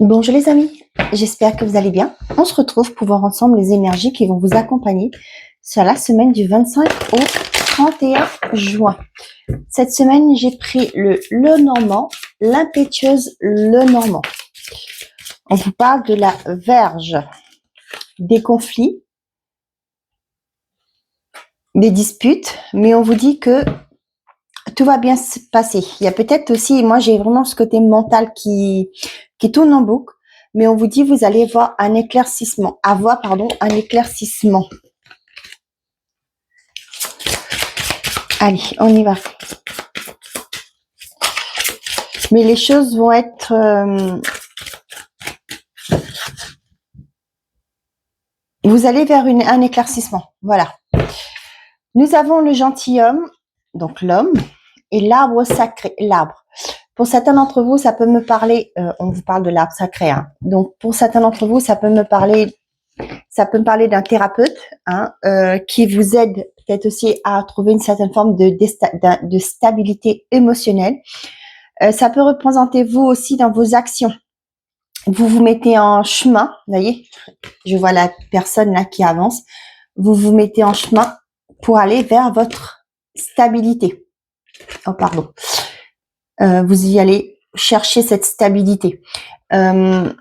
Bonjour les amis, j'espère que vous allez bien. On se retrouve pour voir ensemble les énergies qui vont vous accompagner sur la semaine du 25 au 31 juin. Cette semaine, j'ai pris le Lenormand, l'impétueuse Lenormand. On vous parle de la Vierge, des conflits, des disputes, mais on vous dit que tout va bien se passer. Il y a peut-être aussi, moi j'ai vraiment ce côté mental qui tourne en boucle, mais on vous dit vous allez avoir un éclaircissement, un éclaircissement. Allez, on y va. Mais les choses vont être vous allez vers un éclaircissement. Voilà. Nous avons le gentilhomme, donc l'homme, et l'arbre sacré, l'arbre. Pour certains d'entre vous, ça peut me parler, on vous parle de l'arbre sacré, hein. Donc pour certains d'entre vous, ça peut me parler d'un thérapeute, hein, qui vous aide peut-être aussi à trouver une certaine forme de stabilité émotionnelle. Ça peut représenter vous aussi dans vos actions. Vous vous mettez en chemin, vous voyez, je vois la personne là qui avance. Vous vous mettez en chemin pour aller vers votre stabilité. Oh pardon. Vous y allez chercher cette stabilité. Ouais.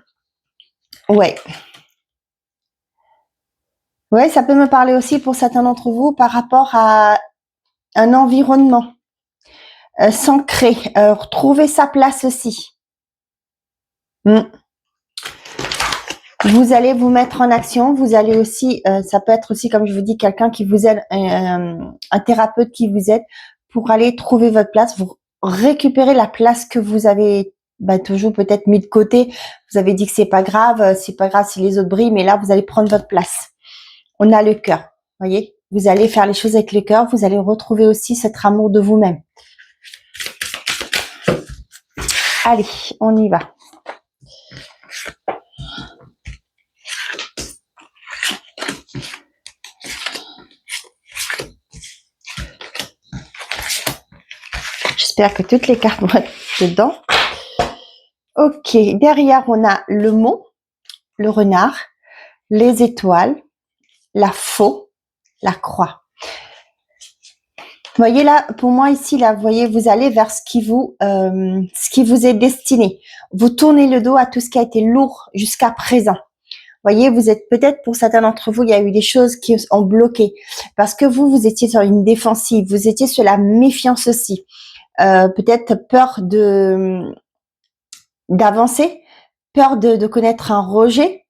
Ouais, ça peut me parler aussi pour certains d'entre vous par rapport à un environnement s'ancrer, retrouver sa place aussi. Vous allez vous mettre en action, vous allez aussi, ça peut être aussi, comme je vous dis, quelqu'un qui vous aide, un thérapeute qui vous aide pour aller trouver votre place, vous récupérer la place que vous avez toujours peut-être mis de côté. Vous avez dit que c'est pas grave si les autres brillent, mais là, vous allez prendre votre place. On a le cœur, voyez. Vous allez faire les choses avec le cœur, vous allez retrouver aussi cet amour de vous-même. Allez, on y va. J'espère que toutes les cartes vont être dedans. Ok, derrière, on a le mot, le renard, les étoiles, la faux, la croix. Vous voyez là, pour moi ici, là, vous voyez, vous allez vers ce qui vous est destiné. Vous tournez le dos à tout ce qui a été lourd jusqu'à présent. Vous voyez, vous êtes peut-être, pour certains d'entre vous, il y a eu des choses qui ont bloqué. Parce que vous étiez sur une défensive, vous étiez sur la méfiance aussi. Peut-être peur d'avancer, peur de connaître un rejet.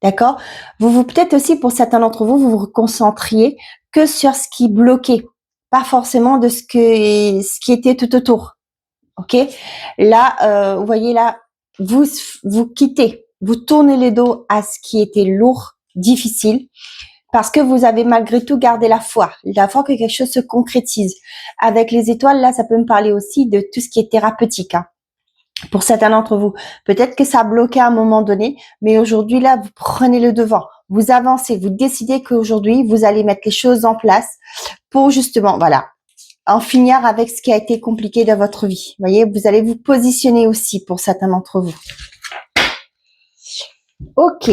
D'accord? Peut-être aussi, pour certains d'entre vous, vous vous concentriez que sur ce qui bloquait, pas forcément de ce qui était tout autour. Ok? Là, vous voyez là, vous quittez, vous tournez les dos à ce qui était lourd, difficile, parce que vous avez malgré tout gardé la foi que quelque chose se concrétise. Avec les étoiles, là, ça peut me parler aussi de tout ce qui est thérapeutique, hein. Pour certains d'entre vous, peut-être que ça a bloqué à un moment donné, mais aujourd'hui, là, vous prenez le devant, vous avancez, vous décidez qu'aujourd'hui, vous allez mettre les choses en place pour justement, voilà, en finir avec ce qui a été compliqué dans votre vie. Vous voyez, vous allez vous positionner aussi pour certains d'entre vous. Ok.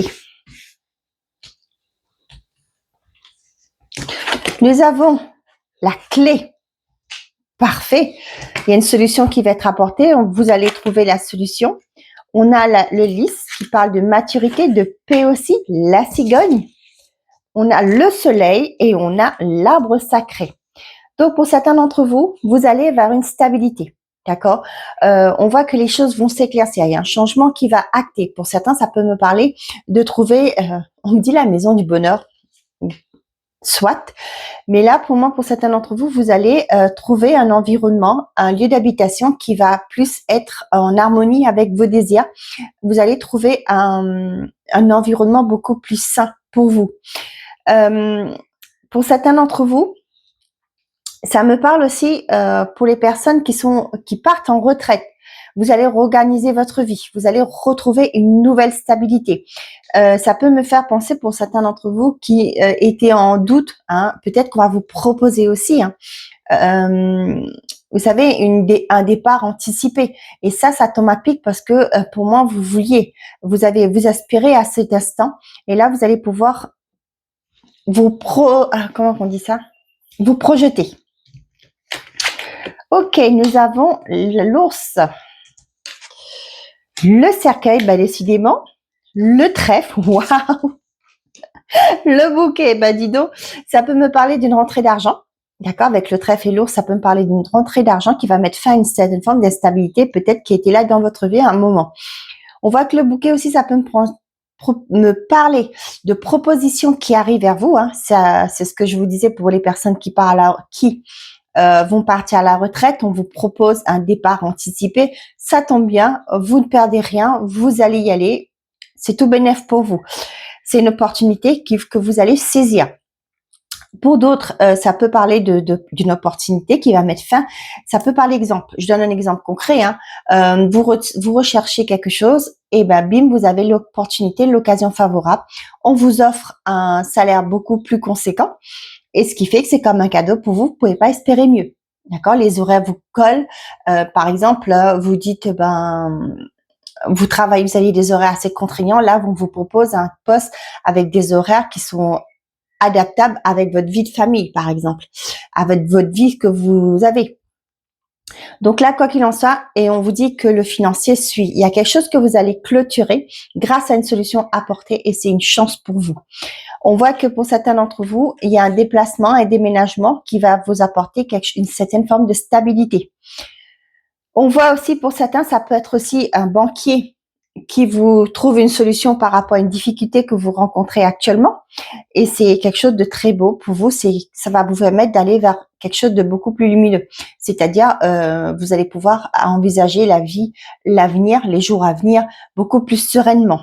Nous avons la clé. Parfait. Il y a une solution qui va être apportée. Vous allez trouver la solution. On a le lys qui parle de maturité, de paix aussi, la cigogne. On a le soleil et on a l'arbre sacré. Donc, pour certains d'entre vous, vous allez vers une stabilité. D'accord? On voit que les choses vont s'éclaircir. Il y a un changement qui va acter. Pour certains, ça peut me parler de trouver, on me dit la maison du bonheur. Soit. Mais là, pour moi, pour certains d'entre vous, vous allez trouver un environnement, un lieu d'habitation qui va plus être en harmonie avec vos désirs. Vous allez trouver un environnement beaucoup plus sain pour vous. Pour certains d'entre vous, ça me parle aussi pour les personnes qui partent en retraite. Vous allez réorganiser votre vie. Vous allez retrouver une nouvelle stabilité. Ça peut me faire penser pour certains d'entre vous qui étaient en doute, hein, peut-être qu'on va vous proposer aussi, hein, Vous savez, un départ anticipé. Et ça tombe à pic parce que pour moi, vous aspirez à cet instant. Et là, vous allez pouvoir comment on dit ça? Vous projeter. Ok, nous avons l'ours, le cercueil, décidément, le trèfle, waouh, le bouquet, dis donc, ça peut me parler d'une rentrée d'argent. D'accord, avec le trèfle et l'ours, ça peut me parler d'une rentrée d'argent qui va mettre fin à une certaine forme d'instabilité, peut-être qui était là dans votre vie à un moment. On voit que le bouquet aussi, ça peut me parler de propositions qui arrivent vers vous. Hein. C'est ce que je vous disais pour les personnes qui vont partir à la retraite. On vous propose un départ anticipé. Ça tombe bien, vous ne perdez rien, vous allez y aller. C'est tout bénef pour vous. C'est une opportunité que vous allez saisir. Pour d'autres, ça peut parler d'une opportunité qui va mettre fin. Ça peut parler exemple. Je donne un exemple concret. Hein. Vous recherchez quelque chose et bim, vous avez l'opportunité, l'occasion favorable. On vous offre un salaire beaucoup plus conséquent et ce qui fait que c'est comme un cadeau pour vous. Vous pouvez pas espérer mieux. D'accord? Les horaires vous collent. Par exemple, vous dites vous avez des horaires assez contraignants. Là, on vous propose un poste avec des horaires qui sont adaptable avec votre vie de famille, par exemple, avec votre vie que vous avez. Donc là, quoi qu'il en soit, et on vous dit que le financier suit. Il y a quelque chose que vous allez clôturer grâce à une solution apportée et c'est une chance pour vous. On voit que pour certains d'entre vous, il y a un déplacement, un déménagement qui va vous apporter une certaine forme de stabilité. On voit aussi pour certains, ça peut être aussi un banquier qui vous trouve une solution par rapport à une difficulté que vous rencontrez actuellement. Et c'est quelque chose de très beau pour vous. Ça va vous permettre d'aller vers quelque chose de beaucoup plus lumineux. C'est-à-dire, vous allez pouvoir envisager la vie, l'avenir, les jours à venir beaucoup plus sereinement.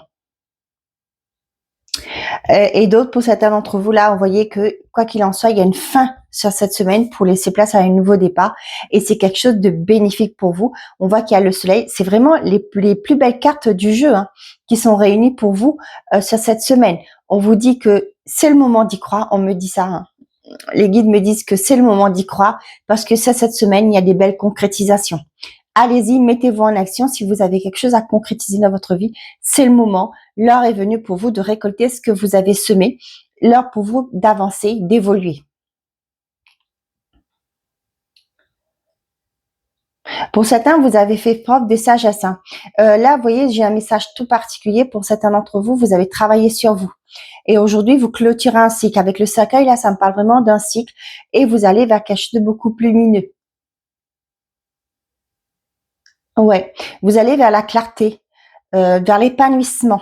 Et d'autres, pour certains d'entre vous, là, vous voyez que, quoi qu'il en soit, il y a une fin sur cette semaine pour laisser place à un nouveau départ. Et c'est quelque chose de bénéfique pour vous. On voit qu'il y a le soleil. C'est vraiment les plus belles cartes du jeu hein, qui sont réunies pour vous sur cette semaine. On vous dit que c'est le moment d'y croire. On me dit ça. Hein. Les guides me disent que c'est le moment d'y croire parce que cette semaine, il y a des belles concrétisations. Allez-y, mettez-vous en action. Si vous avez quelque chose à concrétiser dans votre vie, c'est le moment. L'heure est venue pour vous de récolter ce que vous avez semé. L'heure pour vous d'avancer, d'évoluer. Pour certains, vous avez fait preuve de sagesse. Hein. Là, vous voyez, j'ai un message tout particulier pour certains d'entre vous. Vous avez travaillé sur vous. Et aujourd'hui, vous clôturez un cycle. Avec le cercueil, là, ça me parle vraiment d'un cycle. Et vous allez vers quelque chose de beaucoup plus lumineux. Ouais, vous allez vers la clarté, vers l'épanouissement.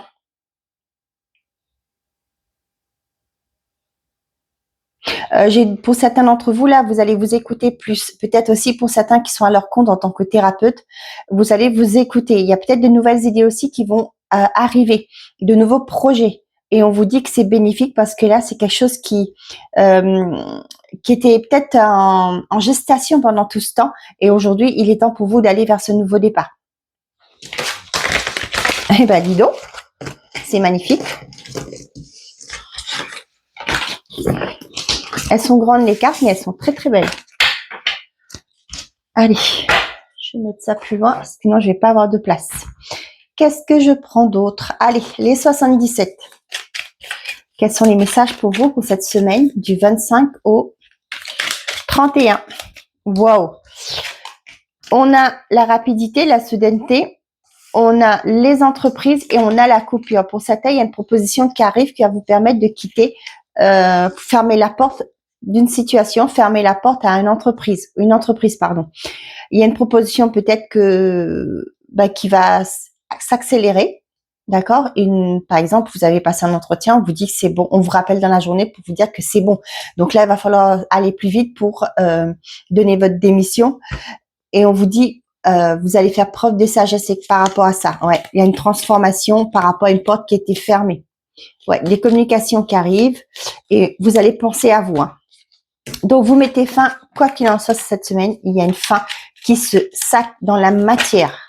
Pour certains d'entre vous, là, vous allez vous écouter plus. Peut-être aussi pour certains qui sont à leur compte en tant que thérapeute, vous allez vous écouter. Il y a peut-être de nouvelles idées aussi qui vont arriver, de nouveaux projets. Et on vous dit que c'est bénéfique parce que là, c'est quelque chose qui était peut-être en gestation pendant tout ce temps. Et aujourd'hui, il est temps pour vous d'aller vers ce nouveau départ. Eh ben, dis donc, c'est magnifique. Elles sont grandes les cartes, mais elles sont très très belles. Allez, je vais mettre ça plus loin, sinon je vais pas avoir de place. Qu'est-ce que je prends d'autre? Allez, les 77. Quels sont les messages pour vous pour cette semaine du 25 au 31? Wow! On a la rapidité, la soudaineté, on a les entreprises et on a la coupure. Pour certains, il y a une proposition qui arrive qui va vous permettre de quitter, fermer la porte d'une situation, fermer la porte à une entreprise, pardon. Il y a une proposition peut-être qui va s'accélérer, d'accord. Par exemple, vous avez passé un entretien, on vous dit que c'est bon, on vous rappelle dans la journée pour vous dire que c'est bon. Donc là, il va falloir aller plus vite pour donner votre démission et on vous dit vous allez faire preuve de sagesse par rapport à ça. Ouais, il y a une transformation par rapport à une porte qui était fermée. Ouais, des communications qui arrivent et vous allez penser à vous. Hein. Donc, vous mettez fin, quoi qu'il en soit cette semaine, il y a une fin qui se sac dans la matière.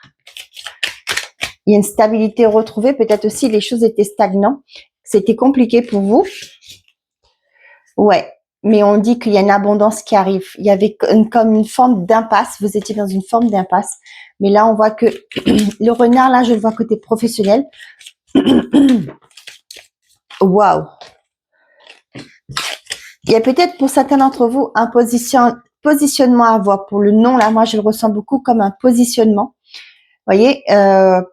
Il y a une stabilité retrouvée. Peut-être aussi les choses étaient stagnantes. C'était compliqué pour vous. Ouais. mais on dit qu'il y a une abondance qui arrive. Il y avait comme une forme d'impasse. Vous étiez dans une forme d'impasse. Mais là, on voit que le renard, là, je le vois côté professionnel. Waouh! Il y a peut-être pour certains d'entre vous un positionnement à avoir. Pour le nom, là, moi, je le ressens beaucoup comme un positionnement. Vous voyez,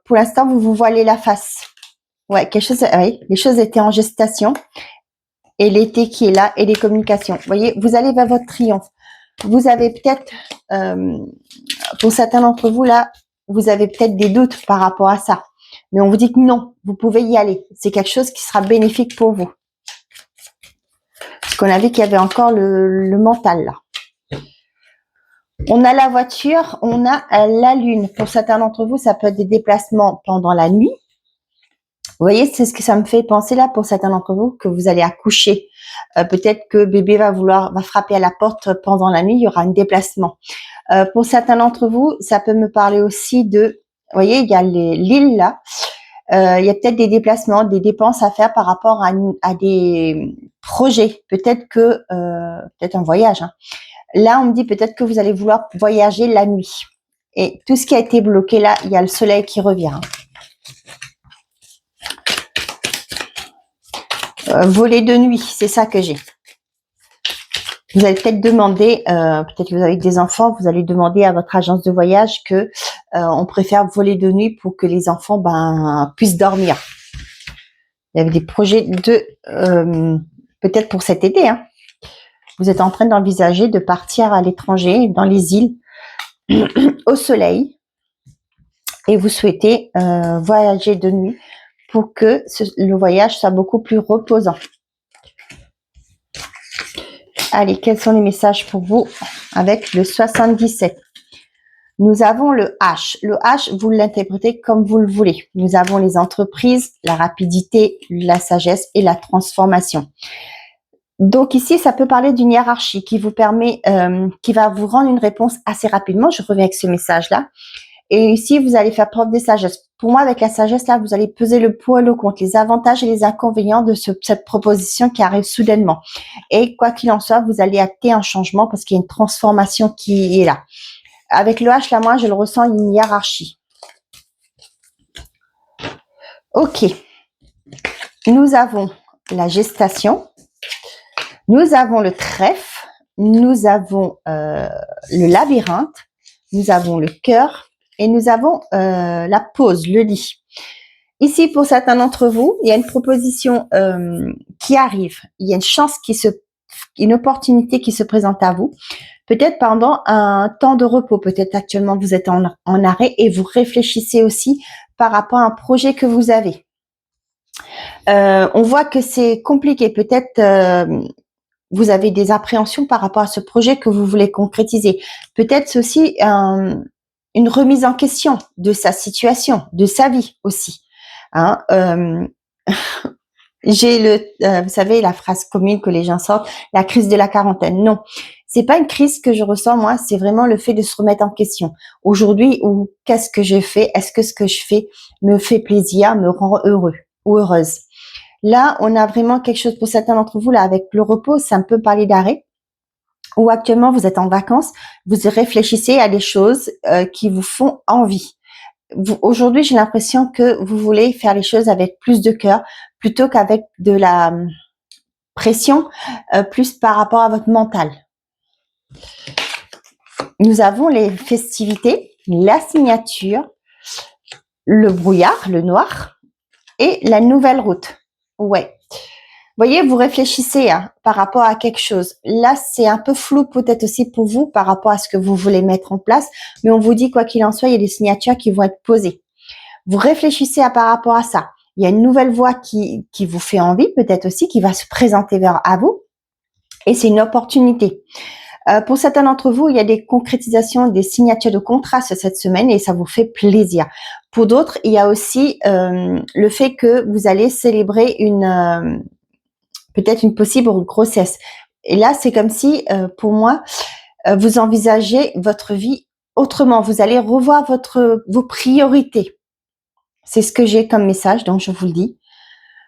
pour l'instant, vous vous voilez la face. Ouais, quelque chose, oui, les choses étaient en gestation. Et l'été qui est là et les communications. Vous voyez, vous allez vers votre triomphe. Vous avez peut-être, pour certains d'entre vous, là, vous avez peut-être des doutes par rapport à ça. Mais on vous dit que non, vous pouvez y aller. C'est quelque chose qui sera bénéfique pour vous. Parce qu'on a vu qu'il y avait encore le mental, là. On a la voiture, on a la lune. Pour certains d'entre vous, ça peut être des déplacements pendant la nuit. Vous voyez, c'est ce que ça me fait penser là pour certains d'entre vous, que vous allez accoucher. Peut-être que bébé va frapper à la porte pendant la nuit, il y aura un déplacement. Pour certains d'entre vous, ça peut me parler aussi de, vous voyez, il y a l'île là. Il y a peut-être des déplacements, des dépenses à faire par rapport à des projets. Peut-être que, peut-être un voyage. Hein. Là, on me dit peut-être que vous allez vouloir voyager la nuit. Et tout ce qui a été bloqué là, il y a le soleil qui revient. Hein. Voler de nuit, c'est ça que j'ai. Vous allez peut-être demander, peut-être que vous avez des enfants, vous allez demander à votre agence de voyage que on préfère voler de nuit pour que les enfants puissent dormir. Il y avait des projets de peut-être pour cet été. Hein. Vous êtes en train d'envisager de partir à l'étranger, dans les îles, au soleil, et vous souhaitez voyager de nuit pour que le voyage soit beaucoup plus reposant. Allez, quels sont les messages pour vous avec le 77? Nous avons le H. Le H, vous l'interprétez comme vous le voulez. Nous avons les entreprises, la rapidité, la sagesse et la transformation. Donc ici, ça peut parler d'une hiérarchie qui vous permet, qui va vous rendre une réponse assez rapidement. Je reviens avec ce message-là. Et ici, vous allez faire preuve de sagesse. Pour moi, avec la sagesse, là, vous allez peser le pour et le contre, les avantages et les inconvénients de cette proposition qui arrive soudainement. Et quoi qu'il en soit, vous allez acter un changement parce qu'il y a une transformation qui est là. Avec le H, là, moi, je le ressens, une hiérarchie. Ok. Nous avons la gestation. Nous avons le trèfle. Nous avons le labyrinthe. Nous avons le cœur. Et nous avons la pause, le lit. Ici, pour certains d'entre vous, il y a une proposition qui arrive. Il y a une chance une opportunité qui se présente à vous. Peut-être pendant un temps de repos. Peut-être actuellement, vous êtes en arrêt et vous réfléchissez aussi par rapport à un projet que vous avez. On voit que c'est compliqué. Peut-être vous avez des appréhensions par rapport à ce projet que vous voulez concrétiser. Peut-être c'est aussi une remise en question de sa situation, de sa vie aussi. Hein, j'ai vous savez, la phrase commune que les gens sortent, la crise de la quarantaine. Non, c'est pas une crise que je ressens moi, c'est vraiment le fait de se remettre en question. Aujourd'hui, qu'est-ce que j'ai fait? Est-ce que ce que je fais me fait plaisir, me rend heureux ou heureuse? Là, on a vraiment quelque chose pour certains d'entre vous là avec le repos, ça peut parler d'arrêt. Ou actuellement vous êtes en vacances, vous réfléchissez à des choses qui vous font envie. Aujourd'hui, j'ai l'impression que vous voulez faire les choses avec plus de cœur plutôt qu'avec de la pression, plus par rapport à votre mental. Nous avons les festivités, la signature, le brouillard, le noir et la nouvelle route. Ouais. Vous voyez, vous réfléchissez par rapport à quelque chose. Là, c'est un peu flou peut-être aussi pour vous par rapport à ce que vous voulez mettre en place, mais on vous dit quoi qu'il en soit, il y a des signatures qui vont être posées. Vous réfléchissez par rapport à ça. Il y a une nouvelle voie qui vous fait envie, peut-être aussi, qui va se présenter à vous, et c'est une opportunité. Pour certains d'entre vous, il y a des concrétisations, des signatures de contrats cette semaine et ça vous fait plaisir. Pour d'autres, il y a aussi le fait que vous allez célébrer peut-être une possible grossesse. Et là, c'est comme si, pour moi, vous envisagez votre vie autrement. Vous allez revoir vos priorités. C'est ce que j'ai comme message, donc je vous le dis.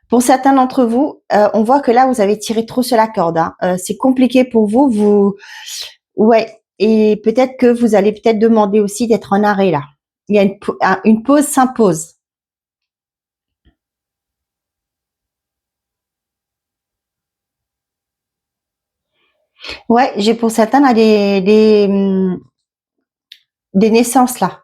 Pour certains d'entre vous, on voit que là, vous avez tiré trop sur la corde. Hein. C'est compliqué pour vous. Ouais. Et peut-être que vous allez peut-être demander aussi d'être en arrêt là. Il y a une pause s'impose. Ouais, j'ai pour certains là des naissances là.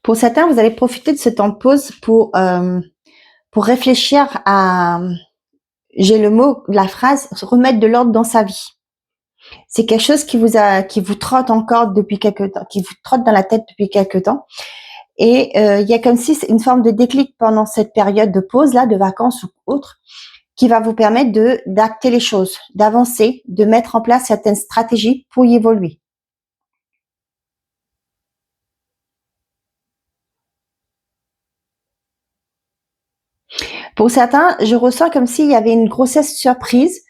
Pour certains, vous allez profiter de ce temps de pause pour réfléchir à, j'ai le mot, la phrase, remettre de l'ordre dans sa vie. C'est quelque chose qui vous trotte encore depuis quelque temps, qui vous trotte dans la tête depuis quelque temps. Et il y a comme si c'est une forme de déclic pendant cette période de pause là, de vacances ou autre, qui va vous permettre d'acter les choses, d'avancer, de mettre en place certaines stratégies pour y évoluer. Pour certains, je ressens comme s'il y avait une grossesse surprise.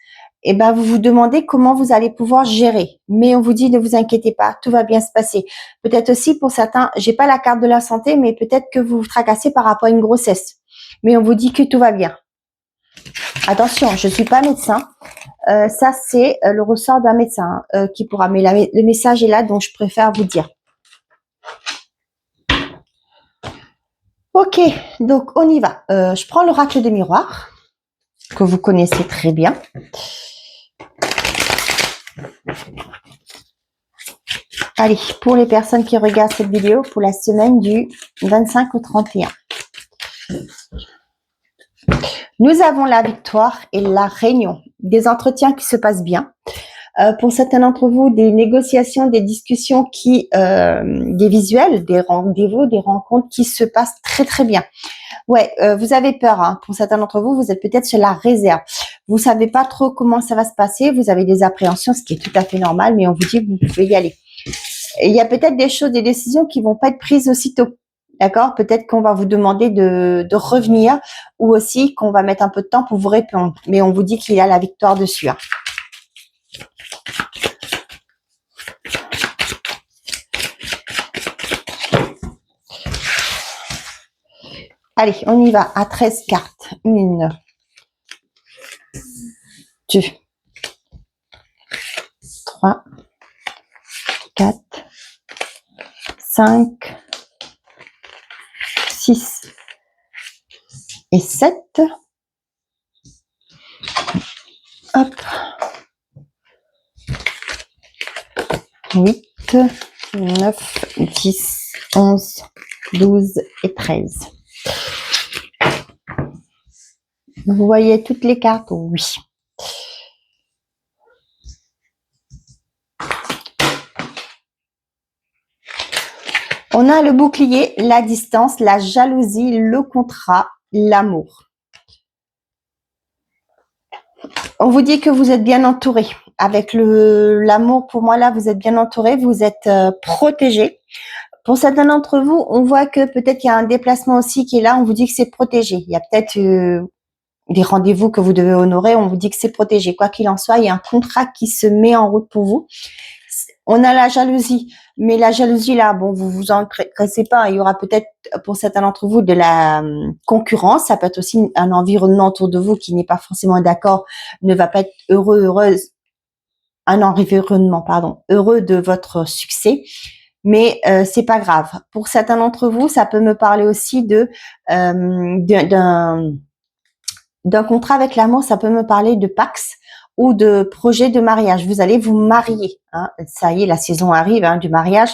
Et ben, vous vous demandez comment vous allez pouvoir gérer. Mais on vous dit, ne vous inquiétez pas, tout va bien se passer. Peut-être aussi pour certains, j'ai pas la carte de la santé, mais peut-être que vous vous tracassez par rapport à une grossesse. Mais on vous dit que tout va bien. Attention, je suis pas médecin. Ça, c'est le ressort d'un médecin qui pourra. Mais le message est là, donc je préfère vous dire. Ok, donc on y va. Je prends l'oracle des miroirs, que vous connaissez très bien. Allez, pour les personnes qui regardent cette vidéo, pour la semaine du 25 au 31. Nous avons la victoire et la réunion. Des entretiens qui se passent bien. Pour certains d'entre vous, des négociations, des discussions des visuels, des rendez-vous, des rencontres qui se passent très très bien. Ouais, vous avez peur. Hein. Pour certains d'entre vous, vous êtes peut-être sur la réserve. Vous savez pas trop comment ça va se passer. Vous avez des appréhensions, ce qui est tout à fait normal, mais on vous dit que vous pouvez y aller. Et il y a peut-être des choses, des décisions qui vont pas être prises aussitôt. D'accord? Peut-être qu'on va vous demander de revenir ou aussi qu'on va mettre un peu de temps pour vous répondre. Mais on vous dit qu'il y a la victoire dessus. Hein. Allez, on y va à 13 cartes. 1, 2, 3, 4, 5, 6 et 7. Hop. 8, 9, 10, 11, 12 et 13. Vous voyez toutes les cartes? Oui. On a le bouclier, la distance, la jalousie, le contrat, l'amour. On vous dit que vous êtes bien entouré. Avec l'amour, pour moi, là, vous êtes bien entouré, vous êtes protégé. Pour certains d'entre vous, on voit que peut-être qu'il y a un déplacement aussi qui est là, on vous dit que c'est protégé. Il y a peut-être des rendez-vous que vous devez honorer, on vous dit que c'est protégé. Quoi qu'il en soit, il y a un contrat qui se met en route pour vous. On a la jalousie, mais la jalousie là, bon, vous en pressez pas. Il y aura peut-être pour certains d'entre vous de la concurrence. Ça peut être aussi un environnement autour de vous qui n'est pas forcément d'accord, ne va pas être heureuse. Un environnement, pardon, heureux de votre succès. Mais c'est pas grave. Pour certains d'entre vous, ça peut me parler aussi d'un contrat avec l'amour. Ça peut me parler de Pax ou de projet de mariage. Vous allez vous marier. Hein. Ça y est, la saison arrive du mariage.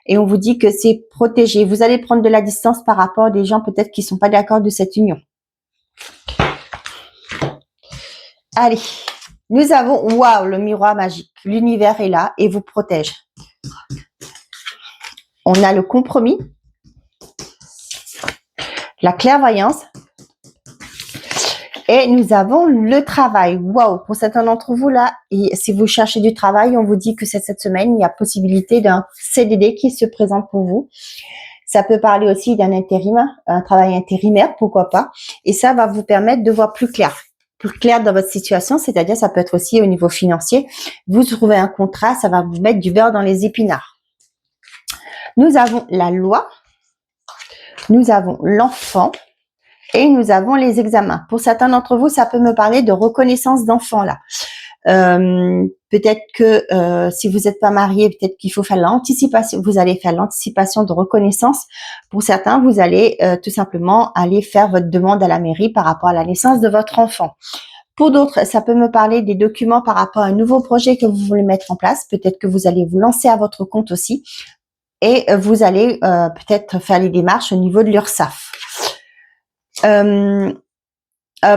Et on vous dit que c'est protégé. Vous allez prendre de la distance par rapport à des gens peut-être qui sont pas d'accord de cette union. Allez, nous avons, waouh, le miroir magique. L'univers est là et vous protège. On a le compromis, la clairvoyance et nous avons le travail. Waouh, pour certains d'entre vous là, et si vous cherchez du travail, on vous dit que cette semaine, il y a possibilité d'un CDD qui se présente pour vous. Ça peut parler aussi d'un intérim, un travail intérimaire, pourquoi pas. Et ça va vous permettre de voir plus clair. plus clair dans votre situation, c'est-à-dire ça peut être aussi au niveau financier. Vous trouvez un contrat, ça va vous mettre du beurre dans les épinards. Nous avons la loi, nous avons l'enfant et nous avons les examens. Pour certains d'entre vous, ça peut me parler de reconnaissance d'enfant là. Peut-être que si vous n'êtes pas marié, peut-être qu'il faut faire l'anticipation. Vous allez faire l'anticipation de reconnaissance. Pour certains, vous allez tout simplement aller faire votre demande à la mairie par rapport à la naissance de votre enfant. Pour d'autres, ça peut me parler des documents par rapport à un nouveau projet que vous voulez mettre en place. Peut-être que vous allez vous lancer à votre compte aussi et vous allez peut-être faire les démarches au niveau de l'URSSAF.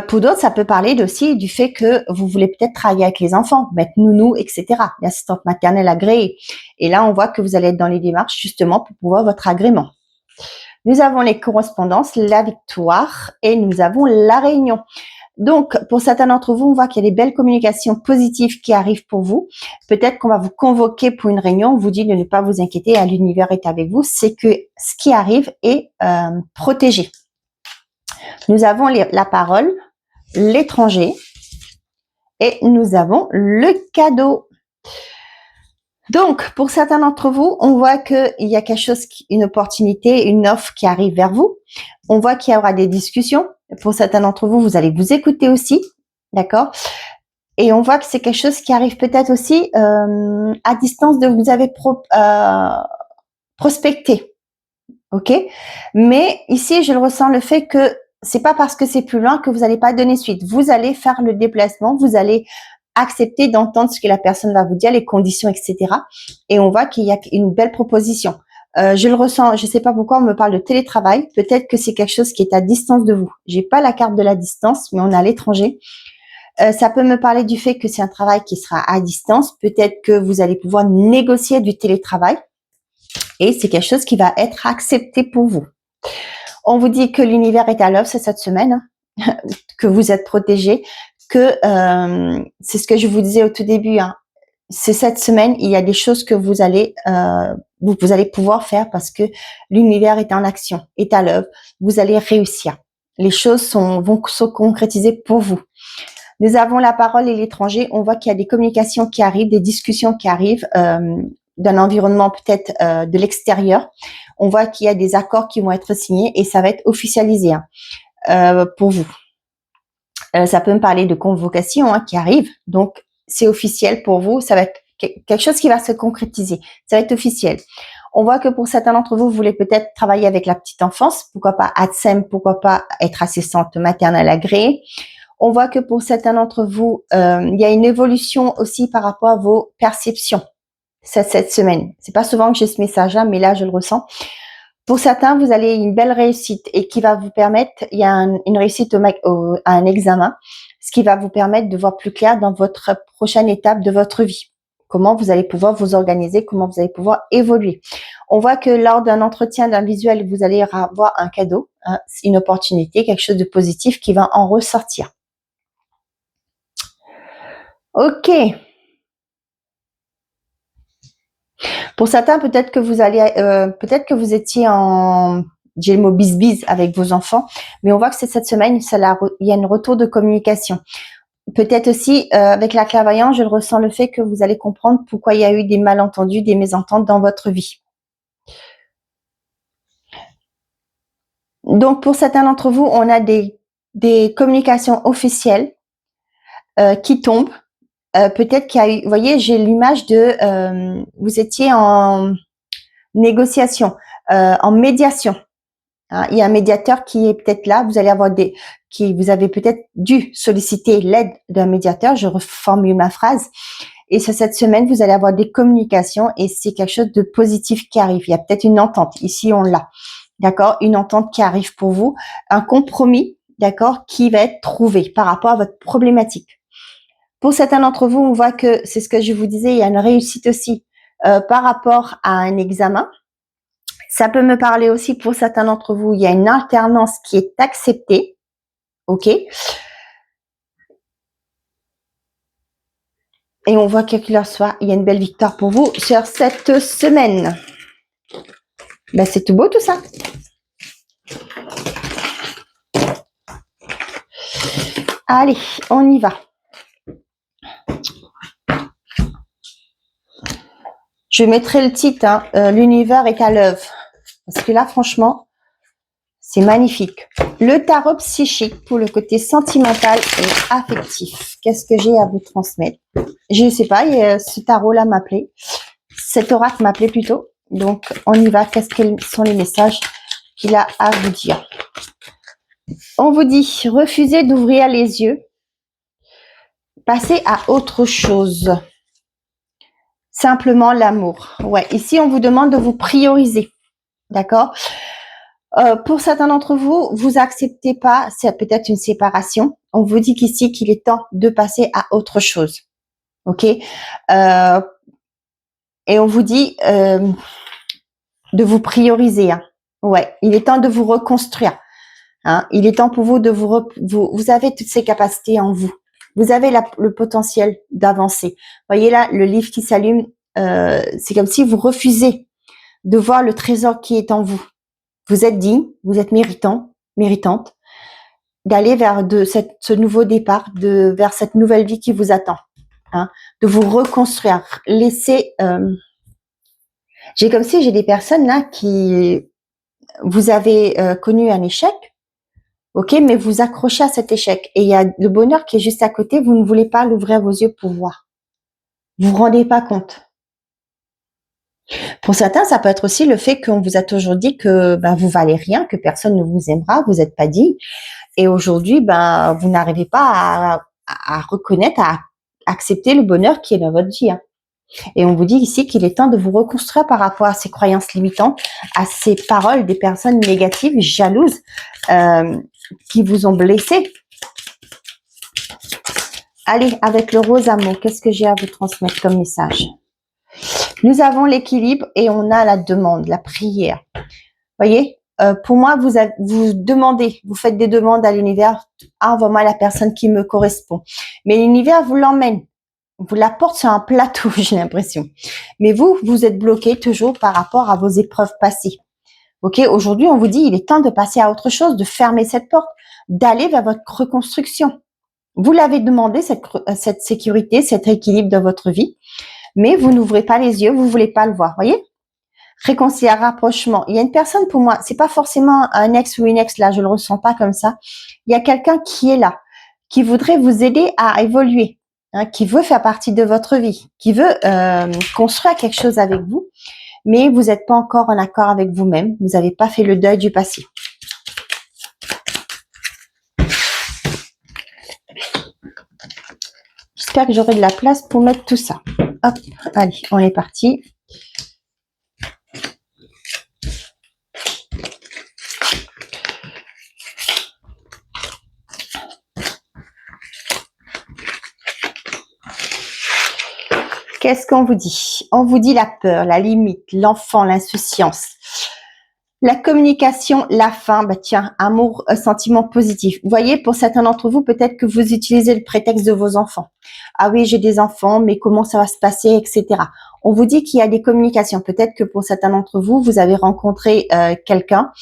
Pour d'autres, ça peut parler aussi du fait que vous voulez peut-être travailler avec les enfants, mettre nounou, etc. L'assistante maternelle agréée. Et là, on voit que vous allez être dans les démarches justement pour pouvoir votre agrément. Nous avons les correspondances, la victoire et nous avons la réunion. Donc, pour certains d'entre vous, on voit qu'il y a des belles communications positives qui arrivent pour vous. Peut-être qu'on va vous convoquer pour une réunion. On vous dit de ne pas vous inquiéter, l'univers est avec vous. C'est que ce qui arrive est protégé. Nous avons la parole, l'étranger et nous avons le cadeau. Donc, pour certains d'entre vous, on voit qu'il y a quelque chose, une opportunité, une offre qui arrive vers vous. On voit qu'il y aura des discussions. Pour certains d'entre vous, vous allez vous écouter aussi, d'accord? Et on voit que c'est quelque chose qui arrive peut-être aussi à distance de vous avez prospecté, ok? Mais ici, je le ressens le fait que c'est pas parce que c'est plus loin que vous n'allez pas donner suite. Vous allez faire le déplacement, vous allez accepter d'entendre ce que la personne va vous dire, les conditions, etc. Et on voit qu'il y a une belle proposition. Je le ressens, je sais pas pourquoi on me parle de télétravail. Peut-être que c'est quelque chose qui est à distance de vous. J'ai pas la carte de la distance, mais on est à l'étranger. Ça peut me parler du fait que c'est un travail qui sera à distance. Peut-être que vous allez pouvoir négocier du télétravail. Et c'est quelque chose qui va être accepté pour vous. On vous dit que l'univers est à l'œuvre, c'est cette semaine, que vous êtes protégé, que c'est ce que je vous disais au tout début. C'est cette semaine, il y a des choses que vous allez pouvoir faire parce que l'univers est en action, est à l'œuvre. Vous allez réussir. Les choses vont se concrétiser pour vous. Nous avons la parole et l'étranger. On voit qu'il y a des communications qui arrivent, des discussions qui arrivent d'un environnement peut-être de l'extérieur. On voit qu'il y a des accords qui vont être signés et ça va être officialisé pour vous. Ça peut me parler de convocation qui arrive. Donc, c'est officiel pour vous. Ça va être quelque chose qui va se concrétiser. Ça va être officiel. On voit que pour certains d'entre vous, vous voulez peut-être travailler avec la petite enfance. Pourquoi pas ATSEM, pourquoi pas être assistante maternelle agréée. On voit que pour certains d'entre vous, il y a une évolution aussi par rapport à vos perceptions cette semaine. C'est pas souvent que j'ai ce message-là, mais là, je le ressens. Pour certains, vous allez une belle réussite et qui va vous permettre, il y a une réussite à un examen, ce qui va vous permettre de voir plus clair dans votre prochaine étape de votre vie. Comment vous allez pouvoir vous organiser, comment vous allez pouvoir évoluer. On voit que lors d'un entretien, d'un visuel, vous allez avoir un cadeau, une opportunité, quelque chose de positif qui va en ressortir. Ok. Pour certains, peut-être que peut-être que vous étiez j'ai le mot bisbise avec vos enfants, mais on voit que c'est cette semaine, il y a un retour de communication. Peut-être aussi, avec la clairvoyance, je le ressens le fait que vous allez comprendre pourquoi il y a eu des malentendus, des mésententes dans votre vie. Donc, pour certains d'entre vous, on a des communications officielles qui tombent. Peut-être qu'il y a eu, vous voyez, j'ai l'image de, vous étiez en négociation, en médiation. Il y a un médiateur qui est peut-être là. Vous allez avoir vous avez peut-être dû solliciter l'aide d'un médiateur. Je reformule ma phrase. Et cette semaine, vous allez avoir des communications et c'est quelque chose de positif qui arrive. Il y a peut-être une entente. Ici, on l'a. D'accord? Une entente qui arrive pour vous. Un compromis, d'accord, qui va être trouvé par rapport à votre problématique. Pour certains d'entre vous, on voit que c'est ce que je vous disais, il y a une réussite aussi par rapport à un examen. Ça peut me parler aussi pour certains d'entre vous, il y a une alternance qui est acceptée. OK? Et on voit qu'il en soit, il y a une belle victoire pour vous sur cette semaine. Ben, c'est tout beau tout ça. Allez, on y va. Je mettrai le titre, hein, l'univers est à l'œuvre. Parce que là, franchement, c'est magnifique. Le tarot psychique pour le côté sentimental et affectif. Qu'est-ce que j'ai à vous transmettre? Je ne sais pas, ce tarot-là m'appelait. Cet oracle m'appelait plutôt. Donc, on y va. Qu'est-ce que sont les messages qu'il a à vous dire? On vous dit, refusez d'ouvrir les yeux. Passez à autre chose. Simplement l'amour. Ouais, ici, on vous demande de vous prioriser. D'accord? Pour certains d'entre vous, vous acceptez pas, c'est peut-être une séparation. On vous dit qu'ici, qu'il est temps de passer à autre chose. OK? Et on vous dit de vous prioriser. Hein. Ouais, il est temps de vous reconstruire. Hein. Il est temps pour vous de vous avez toutes ces capacités en vous. Vous avez le potentiel d'avancer. Voyez là, le livre qui s'allume, c'est comme si vous refusez de voir le trésor qui est en vous. Vous êtes digne, vous êtes méritant, méritante d'aller vers ce nouveau départ, vers cette nouvelle vie qui vous attend. Hein, de vous reconstruire. Laissez. J'ai comme si j'ai des personnes là qui vous avez connu un échec, ok, mais vous accrochez à cet échec et il y a le bonheur qui est juste à côté. Vous ne voulez pas l'ouvrir vos yeux pour voir. Vous vous rendez pas compte. Pour certains, ça peut être aussi le fait qu'on vous a toujours dit que vous valez rien, que personne ne vous aimera, vous n'êtes pas digne. Et aujourd'hui, vous n'arrivez pas à reconnaître, à accepter le bonheur qui est dans votre vie. Hein. Et on vous dit ici qu'il est temps de vous reconstruire par rapport à ces croyances limitantes, à ces paroles des personnes négatives, jalouses, qui vous ont blessé. Allez, avec le rose amour, qu'est-ce que j'ai à vous transmettre comme message? Nous avons l'équilibre et on a la demande, la prière. Voyez, pour moi, vous demandez, vous faites des demandes à l'univers. Envoie-moi la personne qui me correspond. Mais l'univers vous l'emmène, vous la porte sur un plateau, j'ai l'impression. Mais vous êtes bloqué toujours par rapport à vos épreuves passées. Ok, aujourd'hui, on vous dit, il est temps de passer à autre chose, de fermer cette porte, d'aller vers votre reconstruction. Vous l'avez demandé, cette sécurité, cet équilibre dans votre vie, mais vous n'ouvrez pas les yeux, vous voulez pas le voir, voyez? Réconcilier, rapprochement. Il y a une personne pour moi, c'est pas forcément un ex ou une ex, là, je le ressens pas comme ça. Il y a quelqu'un qui est là, qui voudrait vous aider à évoluer, hein, qui veut faire partie de votre vie, qui veut construire quelque chose avec vous, mais vous n'êtes pas encore en accord avec vous-même, vous n'avez pas fait le deuil du passé. J'espère que j'aurai de la place pour mettre tout ça. Hop, allez, on est parti. Qu'est-ce qu'on vous dit? On vous dit la peur, la limite, l'enfant, l'insouciance. La communication, la fin, tiens, amour, sentiment positif. Vous voyez, pour certains d'entre vous, peut-être que vous utilisez le prétexte de vos enfants. Ah oui, j'ai des enfants, mais comment ça va se passer, etc. On vous dit qu'il y a des communications. Peut-être que pour certains d'entre vous, vous avez rencontré quelqu'un.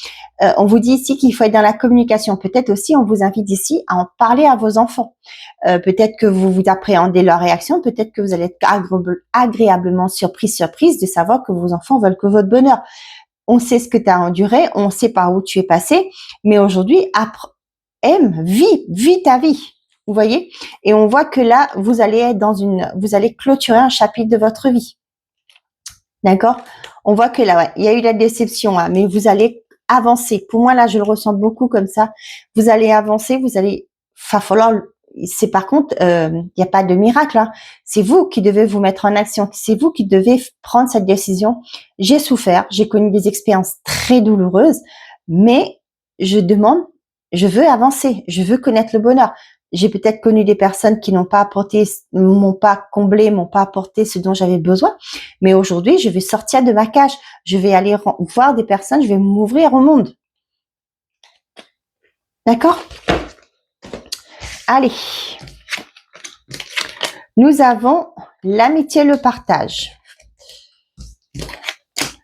On vous dit ici qu'il faut être dans la communication. Peut-être aussi, on vous invite ici à en parler à vos enfants. Peut-être que vous appréhendez leur réaction. Peut-être que vous allez être agréablement surprise de savoir que vos enfants veulent que votre bonheur. On sait ce que tu as enduré, on sait par où tu es passé, mais aujourd'hui, vis ta vie. Vous voyez? Et on voit que là, vous allez clôturer un chapitre de votre vie. D'accord? On voit que là, ouais, il y a eu la déception, hein, mais vous allez avancer. Pour moi, là, je le ressens beaucoup comme ça. Vous allez avancer, falloir. C'est par contre, il n'y a pas de miracle. Hein. C'est vous qui devez vous mettre en action. C'est vous qui devez prendre cette décision. J'ai souffert, j'ai connu des expériences très douloureuses, mais je veux avancer, je veux connaître le bonheur. J'ai peut-être connu des personnes qui m'ont pas comblé, m'ont pas apporté ce dont j'avais besoin. Mais aujourd'hui, je vais sortir de ma cage. Je vais aller voir des personnes, je vais m'ouvrir au monde. D'accord ? Allez, nous avons l'amitié, le partage.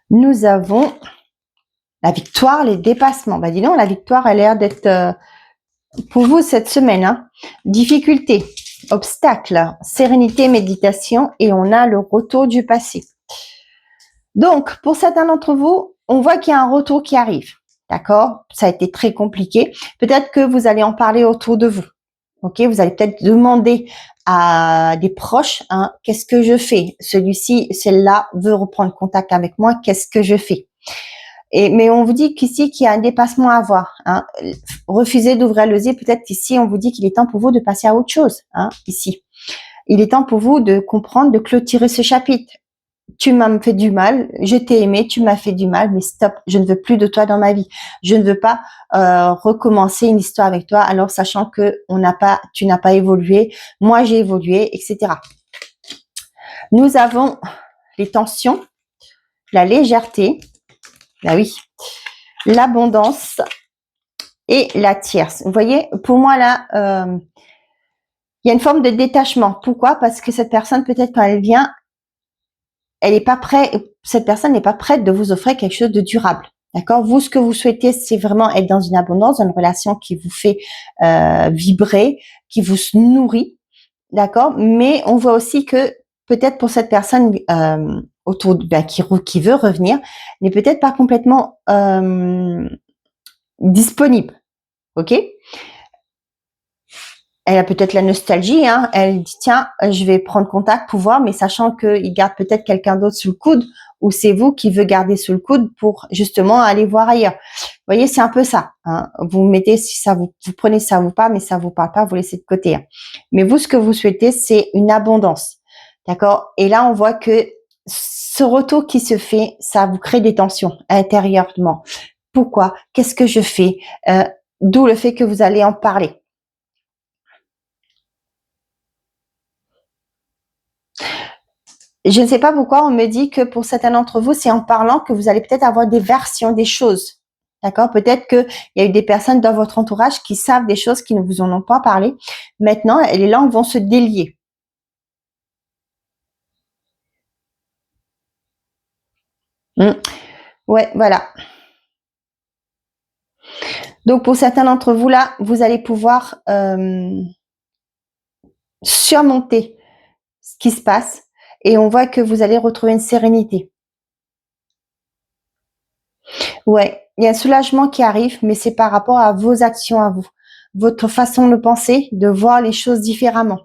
Nous avons la victoire, les dépassements. Dis donc, la victoire a l'air d'être pour vous cette semaine, hein, difficulté, obstacle, sérénité, méditation, et on a le retour du passé. Donc, pour certains d'entre vous, on voit qu'il y a un retour qui arrive. D'accord? Ça a été très compliqué. Peut-être que vous allez en parler autour de vous. Ok? Vous allez peut-être demander à des proches, hein, qu'est-ce que je fais? Celui-ci, celle-là veut reprendre contact avec moi. Qu'est-ce que je fais? Mais on vous dit qu'ici, qu'il y a un dépassement à avoir. Hein. Refusez d'ouvrir le yeux. Peut-être ici, on vous dit qu'il est temps pour vous de passer à autre chose. Hein, ici, il est temps pour vous de comprendre, de clôturer ce chapitre. Tu m'as fait du mal, je t'ai aimé, tu m'as fait du mal, mais stop, je ne veux plus de toi dans ma vie. Je ne veux pas recommencer une histoire avec toi, alors sachant que tu n'as pas évolué, moi j'ai évolué, etc. Nous avons les tensions, la légèreté, là oui, l'abondance et la tierce. Vous voyez, pour moi là, il y a une forme de détachement. Pourquoi? Parce que cette personne, peut-être quand elle vient, elle n'est pas prête, cette personne n'est pas prête de vous offrir quelque chose de durable. D'accord? Vous, ce que vous souhaitez, c'est vraiment être dans une abondance, une relation qui vous fait vibrer, qui vous nourrit. D'accord? Mais on voit aussi que peut-être pour cette personne qui veut revenir, n'est peut-être pas complètement disponible. Ok? Elle a peut-être la nostalgie, hein. Elle dit tiens, je vais prendre contact pour voir, mais sachant qu'il garde peut-être quelqu'un d'autre sous le coude, ou c'est vous qui veut garder sous le coude pour justement aller voir ailleurs. Vous voyez, c'est un peu ça. Hein. Vous mettez si ça vous prenez ça vous pas, mais ça vous parle pas, vous laissez de côté. Hein. Mais vous, ce que vous souhaitez, c'est une abondance, d'accord. Et là, on voit que ce retour qui se fait, ça vous crée des tensions intérieurement. Pourquoi? Qu'est-ce que je fais? D'où le fait que vous allez en parler. Je ne sais pas pourquoi on me dit que pour certains d'entre vous, c'est en parlant que vous allez peut-être avoir des versions des choses. D'accord? Peut-être qu'il y a eu des personnes dans votre entourage qui savent des choses qui ne vous en ont pas parlé. Maintenant, les langues vont se délier. Ouais, voilà. Donc, pour certains d'entre vous, là, vous allez pouvoir surmonter ce qui se passe et on voit que vous allez retrouver une sérénité. Ouais, il y a un soulagement qui arrive, mais c'est par rapport à vos actions à vous, votre façon de penser, de voir les choses différemment.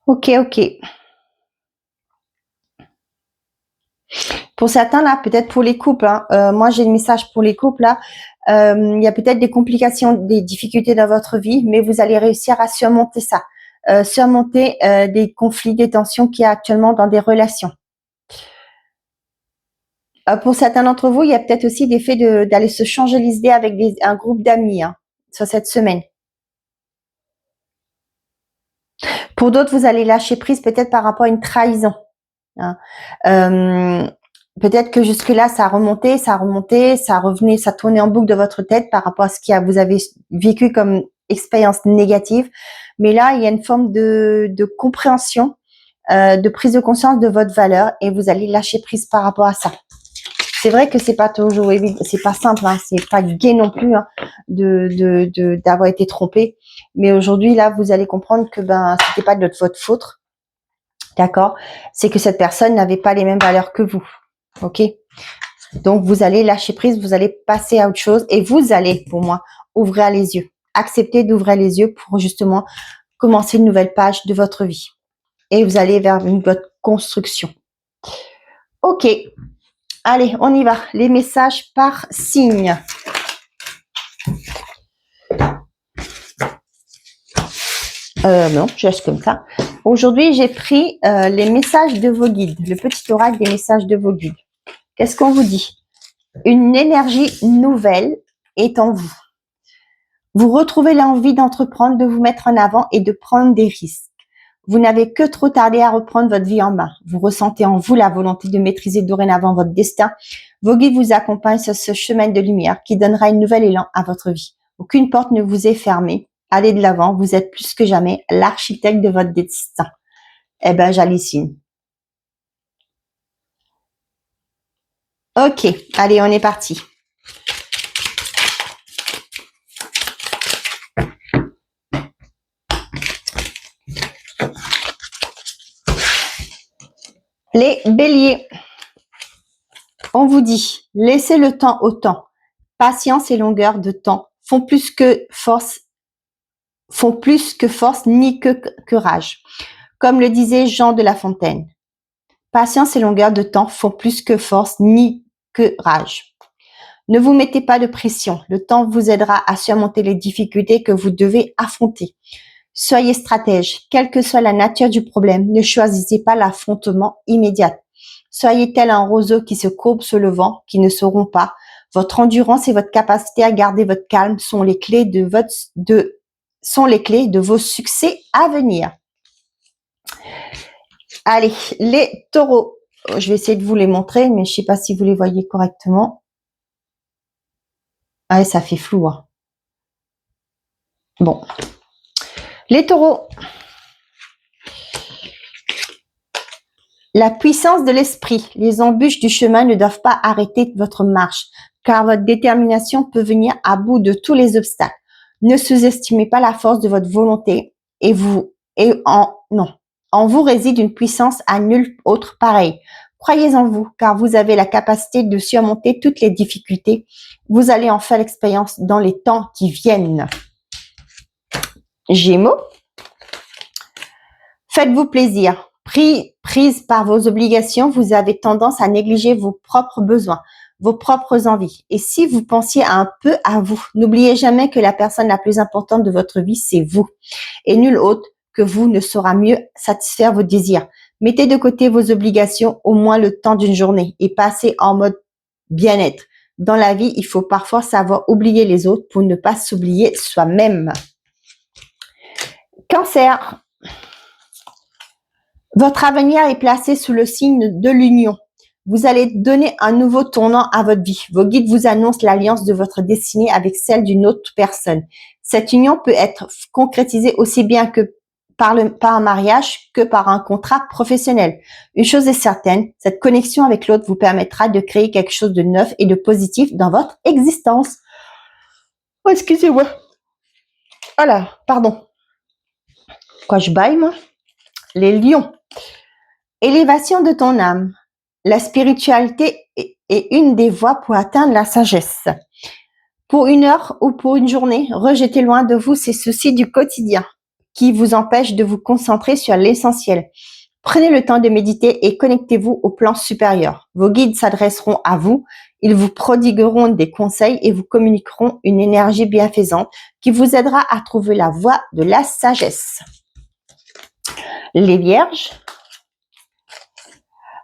Ok, ok. Pour certains, là, peut-être pour les couples, hein, moi j'ai le message pour les couples, là, il y a peut-être des complications, des difficultés dans votre vie, mais vous allez réussir à surmonter ça, surmonter des conflits, des tensions qu'il y a actuellement dans des relations. Pour certains d'entre vous, il y a peut-être aussi des faits d'aller se changer les idées avec un groupe d'amis hein, sur cette semaine. Pour d'autres, vous allez lâcher prise peut-être par rapport à une trahison. Hein. Peut-être que jusque-là, ça remontait, ça revenait, ça tournait en boucle de votre tête par rapport à ce que vous avez vécu comme expérience négative. Mais là, il y a une forme de compréhension, de prise de conscience de votre valeur et vous allez lâcher prise par rapport à ça. C'est vrai que c'est pas toujours évident, c'est pas simple, hein, c'est pas gai non plus hein, d'avoir été trompé. Mais aujourd'hui, là, vous allez comprendre que c'était pas de votre faute. D'accord? C'est que cette personne n'avait pas les mêmes valeurs que vous. Ok? Donc, vous allez lâcher prise, vous allez passer à autre chose et vous allez, pour moi, ouvrir les yeux. Accepter d'ouvrir les yeux pour justement commencer une nouvelle page de votre vie. Et vous allez vers votre construction. Ok. Allez, on y va. Les messages par signe. Non, je laisse comme ça. Aujourd'hui, j'ai pris les messages de vos guides, le petit oracle des messages de vos guides. Qu'est-ce qu'on vous dit? Une énergie nouvelle est en vous. Vous retrouvez l'envie d'entreprendre, de vous mettre en avant et de prendre des risques. Vous n'avez que trop tardé à reprendre votre vie en main. Vous ressentez en vous la volonté de maîtriser dorénavant votre destin. Vos guides vous accompagnent sur ce chemin de lumière qui donnera un nouvel élan à votre vie. Aucune porte ne vous est fermée. Allez de l'avant, vous êtes plus que jamais l'architecte de votre destin. Eh ben, j'hallucine. Ok, allez, on est parti. Les béliers, on vous dit, laissez le temps au temps. Patience et longueur de temps font plus que force ni que rage. Comme le disait Jean de La Fontaine. Patience et longueur de temps font plus que force ni que rage. Ne vous mettez pas de pression. Le temps vous aidera à surmonter les difficultés que vous devez affronter. Soyez stratège. Quelle que soit la nature du problème, ne choisissez pas l'affrontement immédiat. Soyez tel un roseau qui se courbe sous le vent, qui ne se rompt pas. Votre endurance et votre capacité à garder votre calme sont les clés de vos succès à venir. Allez, les taureaux. Je vais essayer de vous les montrer, mais je ne sais pas si vous les voyez correctement. Ah, ça fait flou. Hein. Bon. Les taureaux. La puissance de l'esprit. Les embûches du chemin ne doivent pas arrêter votre marche, car votre détermination peut venir à bout de tous les obstacles. Ne sous-estimez pas la force de votre volonté en vous réside une puissance à nul autre pareille. Croyez en vous, car vous avez la capacité de surmonter toutes les difficultés. Vous allez en faire l'expérience dans les temps qui viennent. Gémeaux. Faites-vous plaisir. Prise par vos obligations, vous avez tendance à négliger vos propres besoins, vos propres envies. Et si vous pensiez un peu à vous, n'oubliez jamais que la personne la plus importante de votre vie, c'est vous. Et nul autre que vous ne saura mieux satisfaire vos désirs. Mettez de côté vos obligations au moins le temps d'une journée et passez en mode bien-être. Dans la vie, il faut parfois savoir oublier les autres pour ne pas s'oublier soi-même. Cancer. Votre avenir est placé sous le signe de l'union. Vous allez donner un nouveau tournant à votre vie. Vos guides vous annoncent l'alliance de votre destinée avec celle d'une autre personne. Cette union peut être concrétisée aussi bien que par un mariage que par un contrat professionnel. Une chose est certaine, cette connexion avec l'autre vous permettra de créer quelque chose de neuf et de positif dans votre existence. Oh, excusez-moi. Voilà, pardon. Quoi, je baille, moi? Les lions. Élévation de ton âme. La spiritualité est une des voies pour atteindre la sagesse. Pour une heure ou pour une journée, rejetez loin de vous ces soucis du quotidien qui vous empêchent de vous concentrer sur l'essentiel. Prenez le temps de méditer et connectez-vous au plan supérieur. Vos guides s'adresseront à vous, ils vous prodigueront des conseils et vous communiqueront une énergie bienfaisante qui vous aidera à trouver la voie de la sagesse. Les vierges.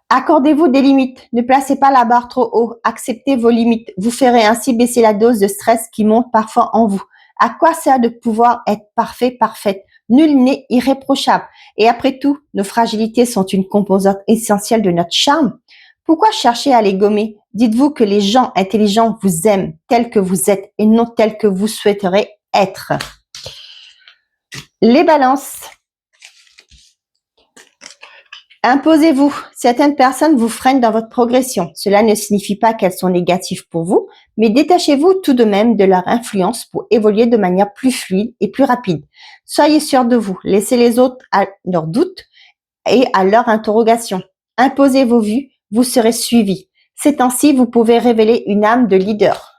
Accordez-vous des limites. Ne placez pas la barre trop haut. Acceptez vos limites. Vous ferez ainsi baisser la dose de stress qui monte parfois en vous. À quoi sert de pouvoir être parfait, parfaite? Nul n'est irréprochable. Et après tout, nos fragilités sont une composante essentielle de notre charme. Pourquoi chercher à les gommer? Dites-vous que les gens intelligents vous aiment tels que vous êtes et non tels que vous souhaiterez être. Les balances. Imposez-vous. Certaines personnes vous freinent dans votre progression. Cela ne signifie pas qu'elles sont négatives pour vous, mais détachez-vous tout de même de leur influence pour évoluer de manière plus fluide et plus rapide. Soyez sûr de vous. Laissez les autres à leurs doutes et à leurs interrogations. Imposez vos vues, vous serez suivi. Ces temps-ci, vous pouvez révéler une âme de leader.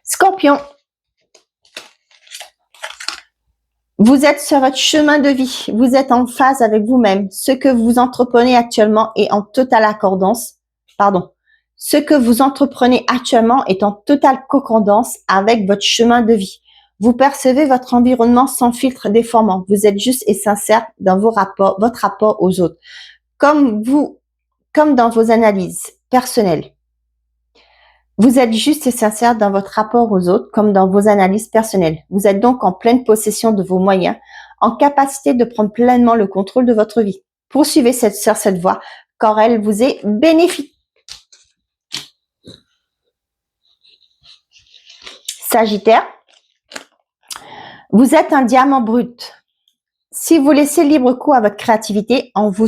Scorpion. Vous êtes sur votre chemin de vie, vous êtes en phase avec vous-même. Ce que vous entreprenez actuellement est en totale accordance, ce que vous entreprenez actuellement est en totale concordance avec votre chemin de vie. Vous percevez votre environnement sans filtre déformant. Vous êtes juste et sincère dans votre rapport aux autres, comme dans vos analyses personnelles. Vous êtes juste et sincère dans votre rapport aux autres comme dans vos analyses personnelles. Vous êtes donc en pleine possession de vos moyens, en capacité de prendre pleinement le contrôle de votre vie. Poursuivez sur cette voie car elle vous est bénéfique. Sagittaire, vous êtes un diamant brut. Si vous laissez libre cours à votre créativité, en vous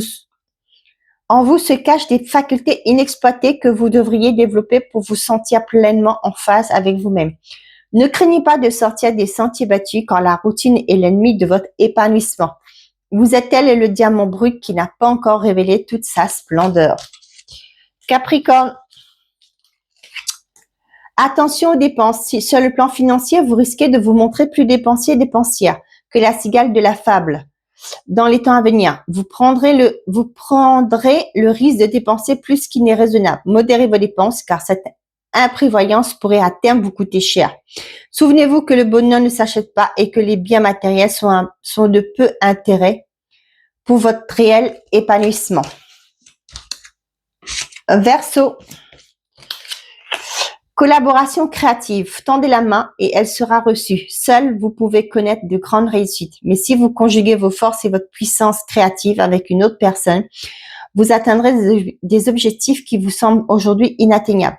se cachent des facultés inexploitées que vous devriez développer pour vous sentir pleinement en phase avec vous-même. Ne craignez pas de sortir des sentiers battus quand la routine est l'ennemi de votre épanouissement. Vous êtes tel le diamant brut qui n'a pas encore révélé toute sa splendeur. Capricorne, attention aux dépenses. Sur le plan financier, vous risquez de vous montrer plus dépensier et dépensière que la cigale de la fable. Dans les temps à venir, vous prendrez le risque de dépenser plus qu'il n'est raisonnable. Modérez vos dépenses car cette imprévoyance pourrait à terme vous coûter cher. Souvenez-vous que le bonheur ne s'achète pas et que les biens matériels sont de peu intérêt pour votre réel épanouissement. Verseau, collaboration créative. Tendez la main et elle sera reçue. Seul, vous pouvez connaître de grandes réussites. Mais si vous conjuguez vos forces et votre puissance créative avec une autre personne, vous atteindrez des objectifs qui vous semblent aujourd'hui inatteignables.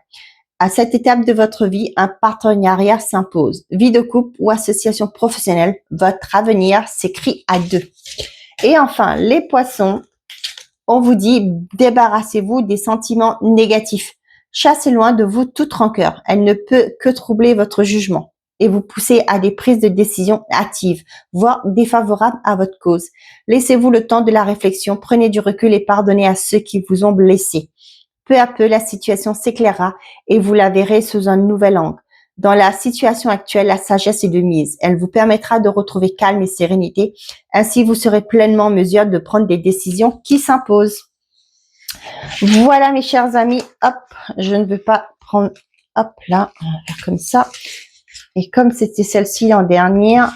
À cette étape de votre vie, un partenariat s'impose. Vie de couple ou association professionnelle, votre avenir s'écrit à deux. Et enfin, les poissons, on vous dit débarrassez-vous des sentiments négatifs. Chassez loin de vous toute rancœur. Elle ne peut que troubler votre jugement et vous pousser à des prises de décision hâtives, voire défavorables à votre cause. Laissez-vous le temps de la réflexion, prenez du recul et pardonnez à ceux qui vous ont blessé. Peu à peu, la situation s'éclairera et vous la verrez sous un nouvel angle. Dans la situation actuelle, la sagesse est de mise. Elle vous permettra de retrouver calme et sérénité. Ainsi, vous serez pleinement en mesure de prendre des décisions qui s'imposent. Voilà, mes chers amis. Hop, je ne veux pas prendre... Hop, là, on va faire comme ça. Et comme c'était celle-ci en dernière,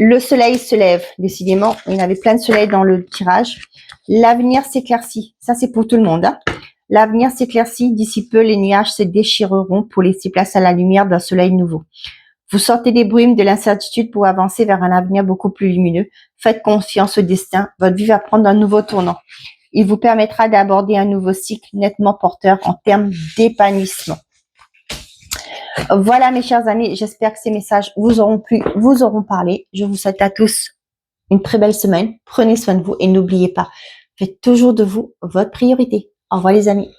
le soleil se lève. Décidément, il y avait plein de soleil dans le tirage. L'avenir s'éclaircit. Ça, c'est pour tout le monde, hein. L'avenir s'éclaircit, d'ici peu, les nuages se déchireront pour laisser place à la lumière d'un soleil nouveau. Vous sortez des brumes de l'incertitude pour avancer vers un avenir beaucoup plus lumineux. Faites confiance au destin, votre vie va prendre un nouveau tournant. Il vous permettra d'aborder un nouveau cycle nettement porteur en termes d'épanouissement. Voilà, mes chers amis, j'espère que ces messages vous auront plu, vous auront parlé. Je vous souhaite à tous une très belle semaine. Prenez soin de vous et n'oubliez pas, faites toujours de vous votre priorité. Au revoir les amis.